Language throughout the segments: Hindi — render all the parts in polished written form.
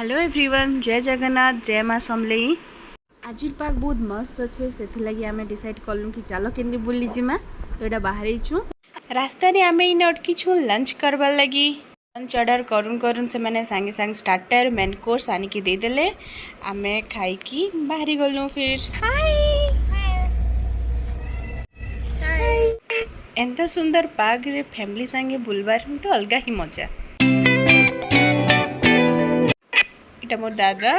हेलो एवरीवन, जय जगन्नाथ, जय माँ समलेई। आज पाग बहुत मस्त अच्छे से लगी आम डिसाइड कलु कि चलो के बुली जिमा। तो यहाँ बाहर छू रास्ता रे आम इन अटकी छू लंच करवार लगी। लंच ऑर्डर करुन करुन से मैंने सांगे सांगे स्टार्टर मेन कोर्स आनिकी देदेले। आम खाई बाहरी गलु। फिर एंता सुंदर पाग रे फैमिली सांगे बुलबार तो अलग ही मजा। इटा मोर दादा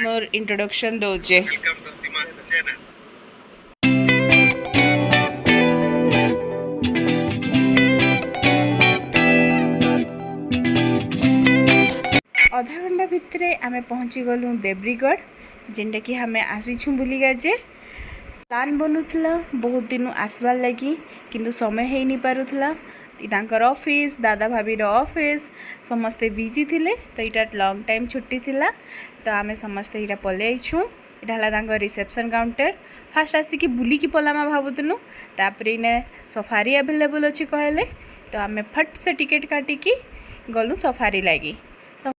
मोर इंट्रोडक्शन दोजे। आधा घंटा भितर आमे पहुँची गलु देब्रीगढ़, जेनटा कि हमें आसीछू बुलिका जे। प्लान बनुला बहुत दिन आसबार लगी किंतु समय है नहीं पारुथला। तांकर ऑफिस दादा भाभी ऑफिस समस्ते बिजी थिले। तो यहाँ लॉन्ग टाइम छुट्टी थिला तो आम समस्ते यहाँ पलि आइछू। यहाँ रिसेप्शन काउंटर फास्ट आसिकी बुलिकी पलामा भावुलु। तापर इने सफारी अवेलेबल अच्छी कहले तो आम फट से टिकेट काटिकी गलु सफारी लगी।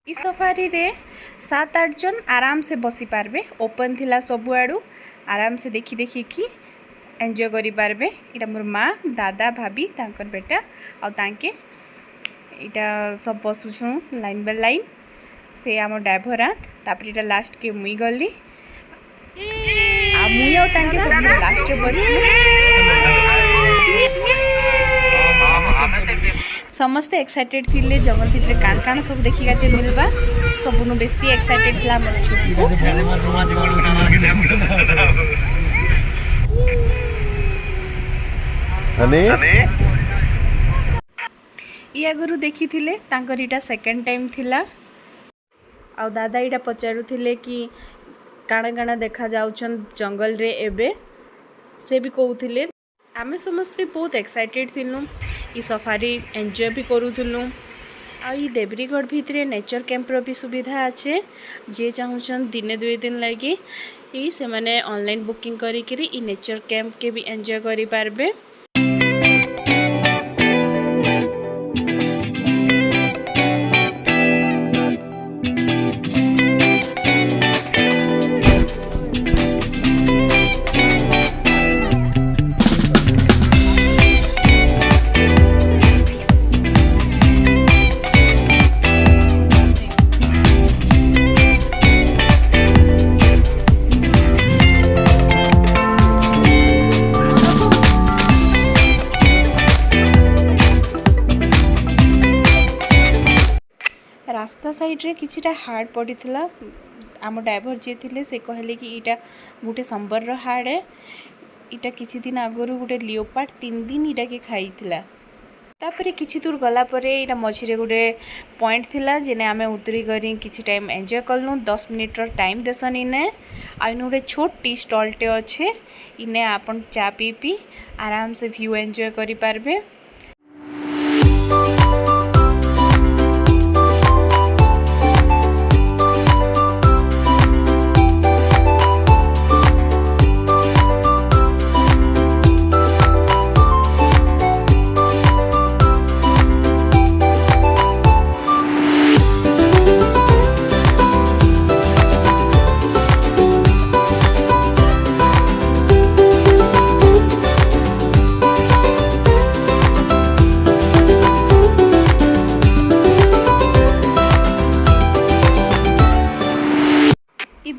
इस सफारी रे 7-8 जन आराम से बसी पारबे। ओपन थिला सबुआड़ू आराम से देखी देखी की एंजॉय करि पारबे। इटा मोर माँ दादा भाभी तांकर बेटा और तांके इटा सब बसुछू लाइन बाय लाइन। से आम ड्राइवर आत तापर इटा लास्ट के मुई गली आ मुई और तांके सब लास्ट समस्ते एक्साइटेड थिले। जंगल भितर काण काण सब देखिका जे मिलबा सबुनु बेसी एक्साइटेड थिला मोर छुट्टी को। ये आगु देखी थिले तांकर इटा सेकंड टाइम थिला। आ दादा इटा पचारू थिले कि काणा काणा देखा जाउछन जंगल रे एबे। से भी कहउथिले आमे समस्ते बहुत एक्साइटेड थिलु। ई सफारी एंजॉय भी करूथुलु। आ ई देब्रीगढ़ भितरे नेचर कैंपर भी सुविधा अच्छे। जे चाहूछन दिने 2 दिन लगी ई से माने ऑनलाइन बुकिंग करी ई नेचर कैंप के भी एंजॉय करि पारबे। रास्ता साइड रे किछिटा हार्ड पड़ीथिला। आम ड्राइवर जे थिले से कहले कि इटा गोटे संबर हार्ड है। इटा किछि दिन आगरु गोटे लियोपार्ड 3 दिन इटा के खाइथिला। तापरे किछि दूर गला परे इटा मझिरे गोटे पॉइंट थिला जेने आमे उतरी करी किछि टाइम एंजॉय करलु। 10 मिनिट रो टाइम देसन इने। आ इने गोटे छोट टी स्टॉल टे अच्छे। इने आपन चा पी आराम से व्यू एंजॉय करि पारबे।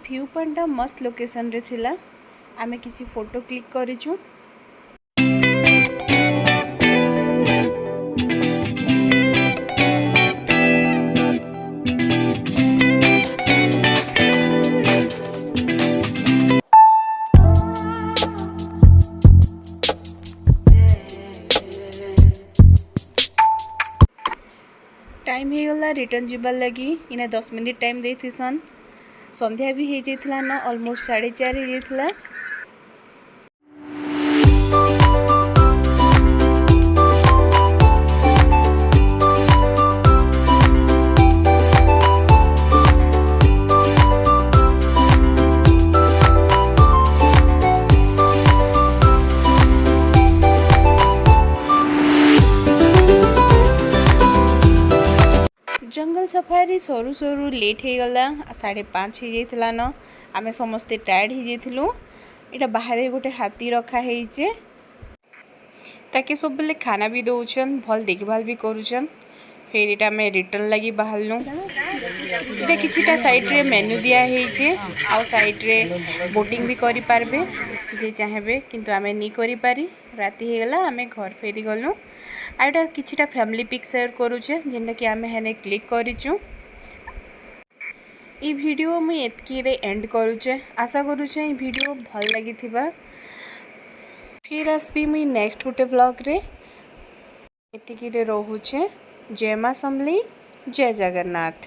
व्यू पॉइंट मस्त लोकेशन रे थिला। आमे किसी फोटो क्लिक करिछु। टाइम हे गला रिटर्न जीवार लगी। इने 10 मिनिट टाइम देथिसन। संध्या भी हो जाइथिला न ऑलमोस्ट 4:30 हो जाइथिला। जंगल सफारी भी सरू सरू लेट हो गला 5:30 हो जाता न आम समस्ते टायर्ड हो जाइलु। इटा बाहर गोटे हाथी रखा है ताकि सब बेले खाना भी दौन भल देखभाल भी करुचन। फिर इटा में रिटर्न लगी बाहरलु। इटा किछिटा साइड रे मेन्यू दिया है आउ साइड रे बोटिंग भी करि पारबे जे चाहेबे किंतु आमे नी करि पारी। राति हो गला आमे घर फेरी गलु। आइटा किछिटा फैमिली पिक शेयर करूचे जेनटा कि आमे हेने क्लिक करिचु। ई वीडियो मुई एतकी रे एंड करूचे। आशा करूचे ई वीडियो भल लगी थिबा। फिर आसबी मुई नेक्स्ट गोटे व्लॉग रे। एतिकी रे रहूचे। जय मां समली, जय जगन्नाथ।